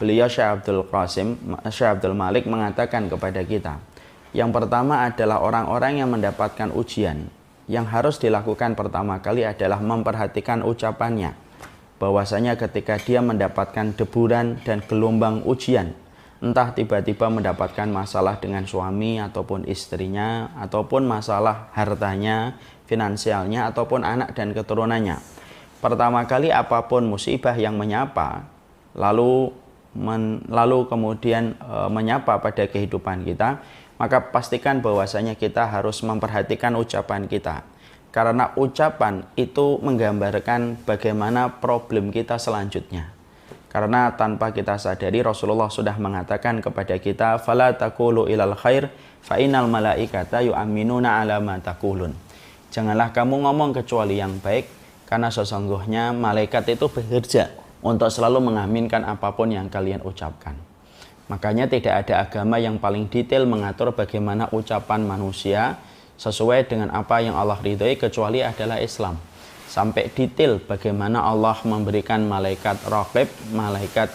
beliau Syekh Abdul Malik mengatakan kepada kita, yang pertama adalah orang-orang yang mendapatkan ujian. Yang harus dilakukan pertama kali adalah memperhatikan ucapannya. Bahwasanya ketika dia mendapatkan deburan dan gelombang ujian, entah tiba-tiba mendapatkan masalah dengan suami ataupun istrinya, ataupun masalah hartanya, finansialnya, ataupun anak dan keturunannya. Pertama kali apapun musibah yang menyapa, lalu kemudian menyapa pada kehidupan kita, maka pastikan bahwasanya kita harus memperhatikan ucapan kita. Karena ucapan itu menggambarkan bagaimana problem kita selanjutnya. Karena tanpa kita sadari Rasulullah sudah mengatakan kepada kita, "Fala taqulu ilal khair fa innal malaikata yu'minuna 'ala ma taqulun." Janganlah kamu ngomong kecuali yang baik, karena sesungguhnya malaikat itu bekerja untuk selalu mengaminkan apapun yang kalian ucapkan. Makanya tidak ada agama yang paling detail mengatur bagaimana ucapan manusia sesuai dengan apa yang Allah ridhoi kecuali adalah Islam. Sampai detail bagaimana Allah memberikan malaikat raqib, malaikat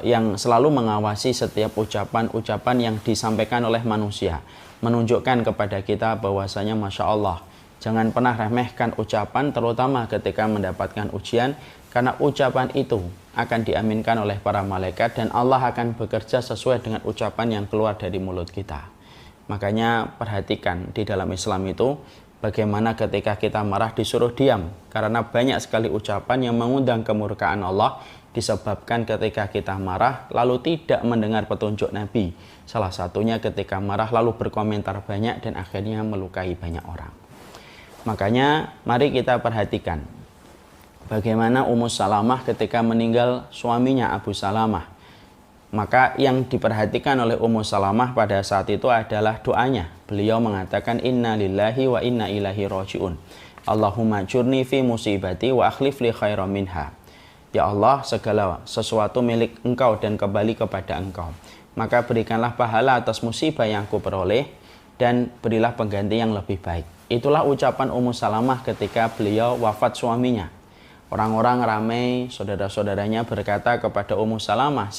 yang selalu mengawasi setiap ucapan-ucapan yang disampaikan oleh manusia. Menunjukkan kepada kita bahwasanya Masya Allah, jangan pernah remehkan ucapan terutama ketika mendapatkan ujian, karena ucapan itu akan diaminkan oleh para malaikat dan Allah akan bekerja sesuai dengan ucapan yang keluar dari mulut kita. Makanya perhatikan di dalam Islam itu bagaimana ketika kita marah disuruh diam, karena banyak sekali ucapan yang mengundang kemurkaan Allah disebabkan ketika kita marah lalu tidak mendengar petunjuk Nabi. Salah satunya ketika marah lalu berkomentar banyak dan akhirnya melukai banyak orang. Makanya mari kita perhatikan bagaimana Ummu Salamah ketika meninggal suaminya Abu Salamah. Maka yang diperhatikan oleh Ummu Salamah pada saat itu adalah doanya. Beliau mengatakan, "Inna lillahi wa inna ilaihi raji'un. Allahumma jurni fi musibati wa akhlif li khairan minha." Ya Allah, segala sesuatu milik Engkau dan kembali kepada Engkau. Maka berikanlah pahala atas musibah yang aku peroleh dan berilah pengganti yang lebih baik. Itulah ucapan Ummu Salamah ketika beliau wafat suaminya. Orang-orang ramai, saudara-saudaranya berkata kepada Ummu Salamah,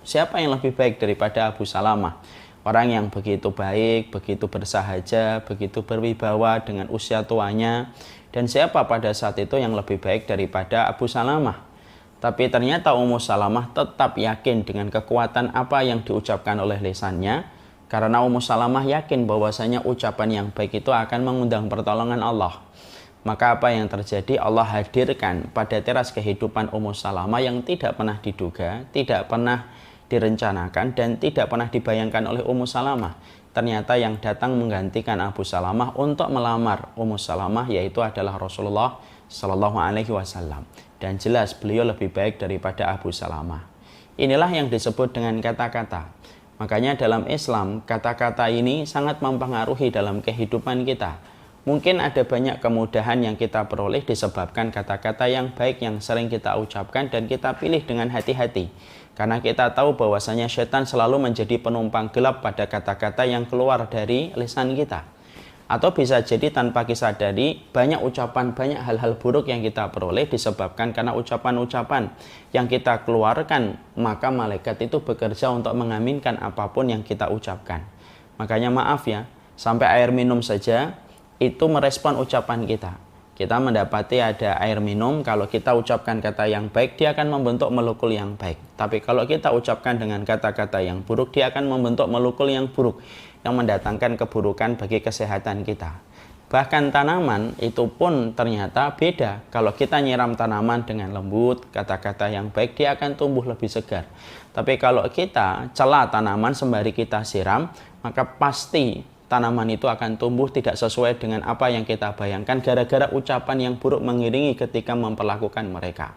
siapa yang lebih baik daripada Abu Salamah? Orang yang begitu baik, begitu bersahaja, begitu berwibawa dengan usia tuanya. Dan siapa pada saat itu yang lebih baik daripada Abu Salamah? Tapi ternyata Ummu Salamah tetap yakin dengan kekuatan apa yang diucapkan oleh lisannya. Karena Ummu Salamah yakin bahwasanya ucapan yang baik itu akan mengundang pertolongan Allah. Maka apa yang terjadi? Allah hadirkan pada teras kehidupan Ummu Salamah yang tidak pernah diduga, tidak pernah direncanakan, dan tidak pernah dibayangkan oleh Ummu Salamah. Ternyata yang datang menggantikan Abu Salamah untuk melamar Ummu Salamah yaitu adalah Rasulullah Shallallahu Alaihi Wasallam. Dan jelas beliau lebih baik daripada Abu Salamah. Inilah yang disebut dengan kata-kata. Makanya dalam Islam kata-kata ini sangat mempengaruhi dalam kehidupan kita. Mungkin ada banyak kemudahan yang kita peroleh disebabkan kata-kata yang baik yang sering kita ucapkan dan kita pilih dengan hati-hati. Karena kita tahu bahwasanya setan selalu menjadi penumpang gelap pada kata-kata yang keluar dari lisan kita. Atau bisa jadi tanpa disadari banyak ucapan, banyak hal-hal buruk yang kita peroleh disebabkan karena ucapan-ucapan yang kita keluarkan. Maka malaikat itu bekerja untuk mengaminkan apapun yang kita ucapkan. Makanya maaf ya, sampai air minum saja itu merespon ucapan kita. Kita mendapati ada air minum, kalau kita ucapkan kata yang baik, dia akan membentuk molekul yang baik. Tapi kalau kita ucapkan dengan kata-kata yang buruk, dia akan membentuk molekul yang buruk, yang mendatangkan keburukan bagi kesehatan kita. Bahkan tanaman itu pun ternyata beda. Kalau kita nyiram tanaman dengan lembut, kata-kata yang baik, dia akan tumbuh lebih segar. Tapi kalau kita cela tanaman sembari kita siram, maka pasti tanaman itu akan tumbuh tidak sesuai dengan apa yang kita bayangkan gara-gara ucapan yang buruk mengiringi ketika memperlakukan mereka.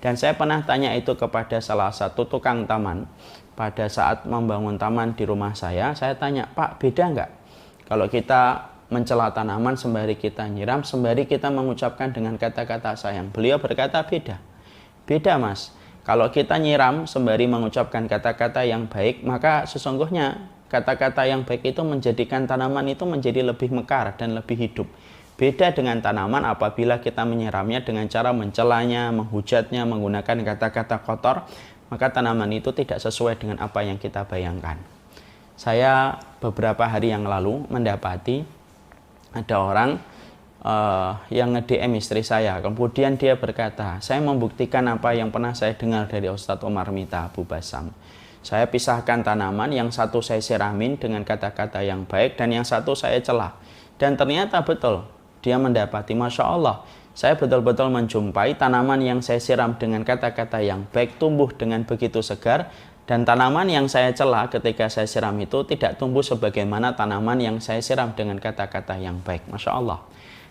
Dan saya pernah tanya itu kepada salah satu tukang taman. Pada saat membangun taman di rumah saya tanya, "Pak, beda nggak kalau kita mencela tanaman sembari kita nyiram, sembari kita mengucapkan dengan kata-kata sayang?" Beliau berkata, "Beda. Beda, Mas. Kalau kita nyiram sembari mengucapkan kata-kata yang baik, maka sesungguhnya kata-kata yang baik itu menjadikan tanaman itu menjadi lebih mekar dan lebih hidup. Beda dengan tanaman apabila kita menyiramnya dengan cara mencelanya, menghujatnya, menggunakan kata-kata kotor, maka tanaman itu tidak sesuai dengan apa yang kita bayangkan. Saya beberapa hari yang lalu mendapati ada orang yang nge-DM istri saya. Kemudian dia berkata, saya membuktikan apa yang pernah saya dengar dari Ustadz Omar Mita Abu Basam. Saya pisahkan tanaman, yang satu saya siramin dengan kata-kata yang baik, dan yang satu saya celah. Dan ternyata betul, dia mendapati, Masya Allah, saya betul-betul menjumpai tanaman yang saya siram dengan kata-kata yang baik tumbuh dengan begitu segar, dan tanaman yang saya celah ketika saya siram itu tidak tumbuh sebagaimana tanaman yang saya siram dengan kata-kata yang baik. Masya Allah.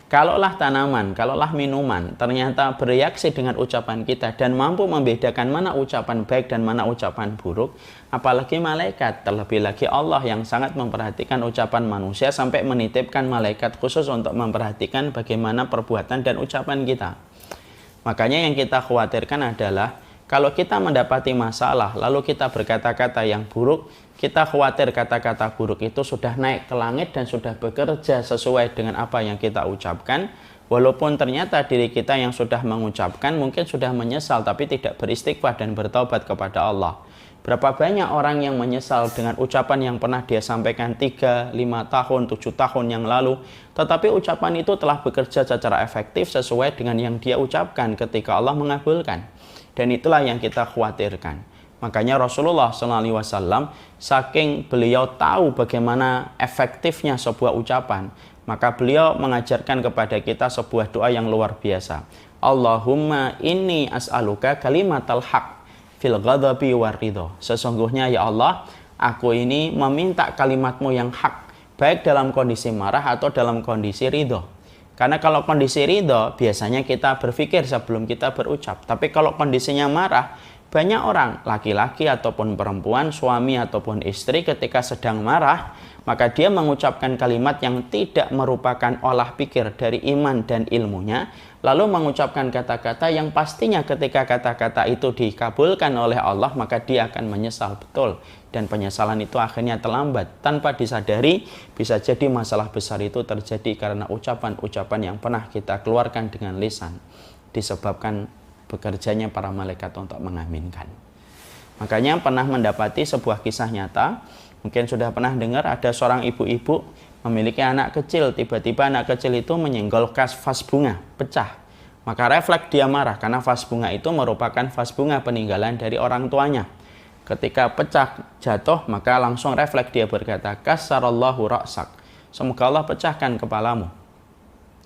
Kalaulah tanaman, kalaulah minuman ternyata bereaksi dengan ucapan kita dan mampu membedakan mana ucapan baik dan mana ucapan buruk, apalagi malaikat, terlebih lagi Allah yang sangat memperhatikan ucapan manusia sampai menitipkan malaikat khusus untuk memperhatikan bagaimana perbuatan dan ucapan kita. Makanya yang kita khawatirkan adalah kalau kita mendapati masalah lalu kita berkata-kata yang buruk, kita khawatir kata-kata buruk itu sudah naik ke langit dan sudah bekerja sesuai dengan apa yang kita ucapkan, walaupun ternyata diri kita yang sudah mengucapkan mungkin sudah menyesal tapi tidak beristighfar dan bertaubat kepada Allah. Berapa banyak orang yang menyesal dengan ucapan yang pernah dia sampaikan 3, 5 tahun, 7 tahun yang lalu, tetapi ucapan itu telah bekerja secara efektif sesuai dengan yang dia ucapkan ketika Allah mengabulkan. Dan itulah yang kita khawatirkan. Makanya Rasulullah SAW, saking beliau tahu bagaimana efektifnya sebuah ucapan, maka beliau mengajarkan kepada kita sebuah doa yang luar biasa. Allahumma inni as'aluka kalimatal haq fil ghadabi war ridho. Sesungguhnya ya Allah, aku ini meminta kalimatmu yang hak, baik dalam kondisi marah atau dalam kondisi ridho. Karena kalau kondisi ridho, biasanya kita berpikir sebelum kita berucap. Tapi kalau kondisinya marah, banyak orang, laki-laki ataupun perempuan, suami ataupun istri ketika sedang marah, maka dia mengucapkan kalimat yang tidak merupakan olah pikir dari iman dan ilmunya, lalu mengucapkan kata-kata yang pastinya ketika kata-kata itu dikabulkan oleh Allah, maka dia akan menyesal betul. Dan penyesalan itu akhirnya terlambat. Tanpa disadari, bisa jadi masalah besar itu terjadi karena ucapan-ucapan yang pernah kita keluarkan dengan lisan, disebabkan bekerjanya para malaikat untuk mengaminkan. Makanya pernah mendapati sebuah kisah nyata, mungkin sudah pernah dengar, ada seorang ibu-ibu memiliki anak kecil, tiba-tiba anak kecil itu menyenggol vas bunga, pecah. Maka refleks dia marah karena vas bunga itu merupakan vas bunga peninggalan dari orang tuanya. Ketika pecah jatuh, maka langsung refleks dia berkata, kasarallahu ra'sak, semoga Allah pecahkan kepalamu.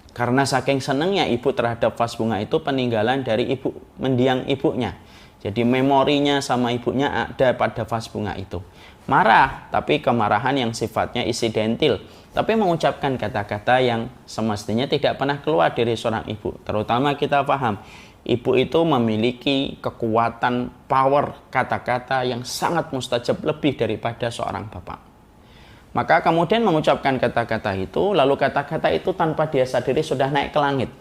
Karena saking senangnya ibu terhadap vas bunga itu peninggalan dari ibu mendiang ibunya. Jadi memorinya sama ibunya ada pada vas bunga itu. Marah, tapi kemarahan yang sifatnya insidentil, tapi mengucapkan kata-kata yang semestinya tidak pernah keluar dari seorang ibu. Terutama kita paham, ibu itu memiliki kekuatan power kata-kata yang sangat mustajab lebih daripada seorang bapak. Maka kemudian mengucapkan kata-kata itu, lalu kata-kata itu tanpa dia sadari sudah naik ke langit.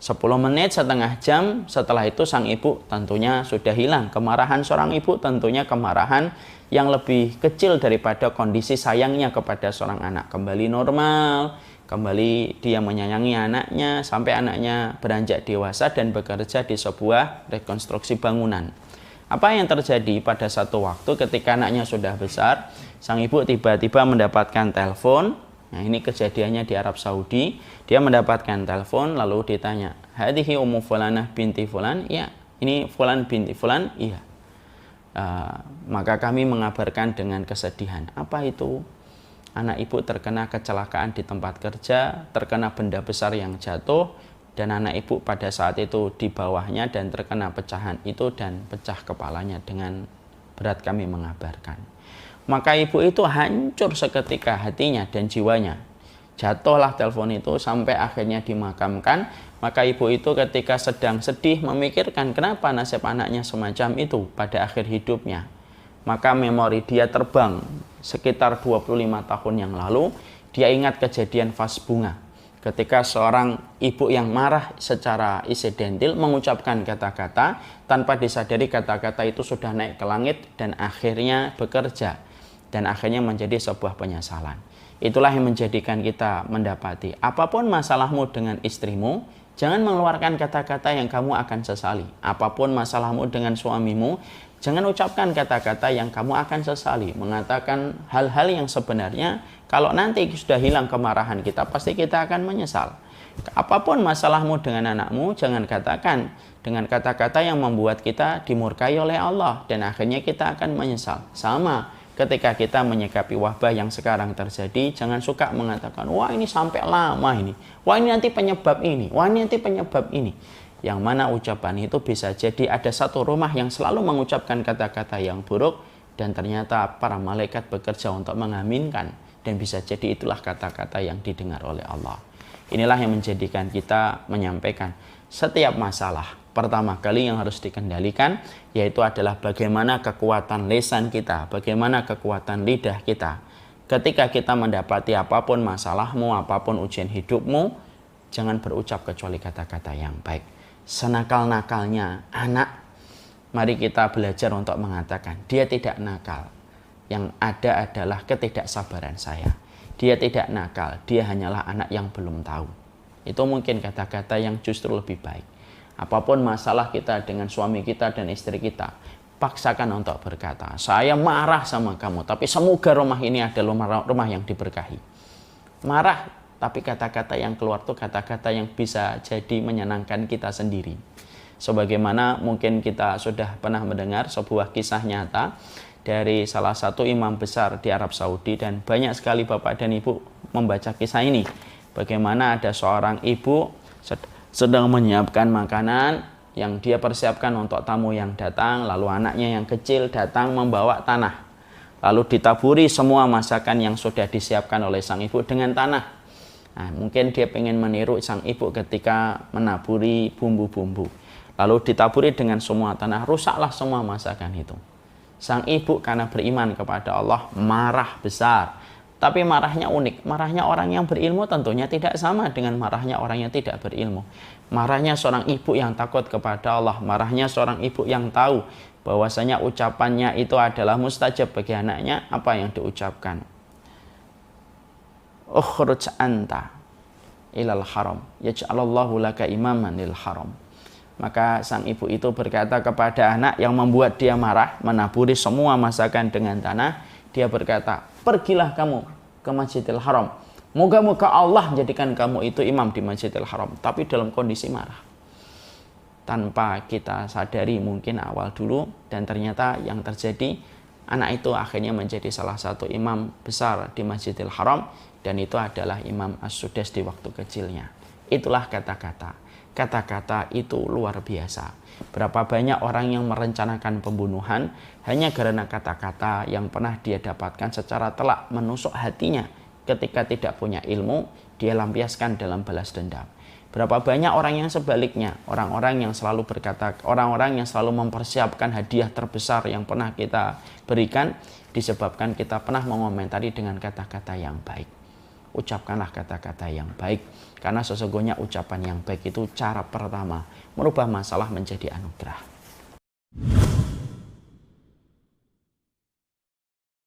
10 menit, setengah jam setelah itu sang ibu tentunya sudah hilang. Kemarahan seorang ibu tentunya kemarahan yang lebih kecil daripada kondisi sayangnya kepada seorang anak. Kembali normal, kembali dia menyayangi anaknya sampai anaknya beranjak dewasa dan bekerja di sebuah rekonstruksi bangunan. Apa yang terjadi pada satu waktu ketika anaknya sudah besar, sang ibu tiba-tiba mendapatkan telepon. Nah, ini kejadiannya di Arab Saudi. Dia mendapatkan telepon lalu ditanya, "Hadihi ummu fulanah binti fulan?" "Iya." "Ini fulan binti fulan?" "Iya." Maka kami mengabarkan dengan kesedihan. "Apa itu?" "Anak ibu terkena kecelakaan di tempat kerja, terkena benda besar yang jatuh, dan anak ibu pada saat itu di bawahnya dan terkena pecahan itu dan pecah kepalanya." Dengan berat kami mengabarkan. Maka ibu itu hancur seketika hatinya dan jiwanya. Jatuhlah telepon itu sampai akhirnya dimakamkan. Maka ibu itu ketika sedang sedih memikirkan kenapa nasib anaknya semacam itu pada akhir hidupnya. Maka memori dia terbang sekitar 25 tahun yang lalu. Dia ingat kejadian vas bunga. Ketika seorang ibu yang marah secara insidentil mengucapkan kata-kata tanpa disadari kata-kata itu sudah naik ke langit dan akhirnya bekerja. Dan akhirnya menjadi sebuah penyesalan. Itulah yang menjadikan kita mendapati apapun masalahmu dengan istrimu, jangan mengeluarkan kata-kata yang kamu akan sesali. Apapun masalahmu dengan suamimu, Jangan ucapkan kata-kata yang kamu akan sesali, mengatakan hal-hal yang sebenarnya kalau nanti sudah hilang kemarahan kita, pasti kita akan menyesal. Apapun masalahmu dengan anakmu, jangan katakan dengan kata-kata yang membuat kita dimurkai oleh Allah dan akhirnya kita akan menyesal. Sama ketika kita menyikapi wabah yang sekarang terjadi, jangan suka mengatakan, wah ini sampai lama ini, wah ini nanti penyebab ini, wah ini nanti penyebab ini. Yang mana ucapan itu bisa jadi ada satu rumah yang selalu mengucapkan kata-kata yang buruk dan ternyata para malaikat bekerja untuk mengaminkan, dan bisa jadi itulah kata-kata yang didengar oleh Allah. Inilah yang menjadikan kita menyampaikan setiap masalah. Pertama kali yang harus dikendalikan yaitu adalah bagaimana kekuatan lisan kita, bagaimana kekuatan lidah kita. Ketika kita mendapati apapun masalahmu, apapun ujian hidupmu, jangan berucap kecuali kata-kata yang baik. Senakal-nakalnya anak, mari kita belajar untuk mengatakan dia tidak nakal. Yang ada adalah ketidaksabaran saya. Dia tidak nakal, dia hanyalah anak yang belum tahu. Itu mungkin kata-kata yang justru lebih baik. Apapun masalah kita dengan suami kita dan istri kita, paksakan untuk berkata, saya marah sama kamu, tapi semoga rumah ini adalah rumah yang diberkahi. Marah, tapi kata-kata yang keluar itu kata-kata yang bisa jadi menyenangkan kita sendiri. Sebagaimana mungkin kita sudah pernah mendengar sebuah kisah nyata dari salah satu imam besar di Arab Saudi, dan banyak sekali bapak dan ibu membaca kisah ini. Bagaimana ada seorang ibu sedang menyiapkan makanan yang dia persiapkan untuk tamu yang datang, lalu anaknya yang kecil datang membawa tanah. Lalu ditaburi semua masakan yang sudah disiapkan oleh sang ibu dengan tanah. Nah, mungkin dia ingin meniru sang ibu ketika menaburi bumbu-bumbu. Lalu ditaburi dengan semua tanah, rusaklah semua masakan itu. Sang ibu karena beriman kepada Allah marah besar. Tapi marahnya unik. Marahnya orang yang berilmu tentunya tidak sama dengan marahnya orang yang tidak berilmu. Marahnya seorang ibu yang takut kepada Allah. Marahnya seorang ibu yang tahu bahwasanya ucapannya itu adalah mustajab bagi anaknya. Apa yang diucapkan? Ukhruj anta ilal haram yaj'alallahu laka imaman lil haram. Maka sang ibu itu berkata kepada anak yang membuat dia marah, menaburi semua masakan dengan tanah. Dia berkata, pergilah kamu ke Masjidil Haram. Moga-moga Allah jadikan kamu itu imam di Masjidil Haram. Tapi dalam kondisi marah. Tanpa kita sadari mungkin awal dulu. Dan ternyata yang terjadi, anak itu akhirnya menjadi salah satu imam besar di Masjidil Haram. Dan itu adalah Imam As-Sudais di waktu kecilnya. Itulah kata-kata. Kata-kata itu luar biasa. Berapa banyak orang yang merencanakan pembunuhan hanya karena kata-kata yang pernah dia dapatkan secara telak menusuk hatinya. Ketika tidak punya ilmu, dia lampiaskan dalam balas dendam. Berapa banyak orang yang sebaliknya, orang-orang yang selalu berkata, orang-orang yang selalu mempersiapkan hadiah terbesar yang pernah kita berikan disebabkan kita pernah mengomentari dengan kata-kata yang baik. Ucapkanlah kata-kata yang baik, karena sesungguhnya ucapan yang baik itu cara pertama merubah masalah menjadi anugerah.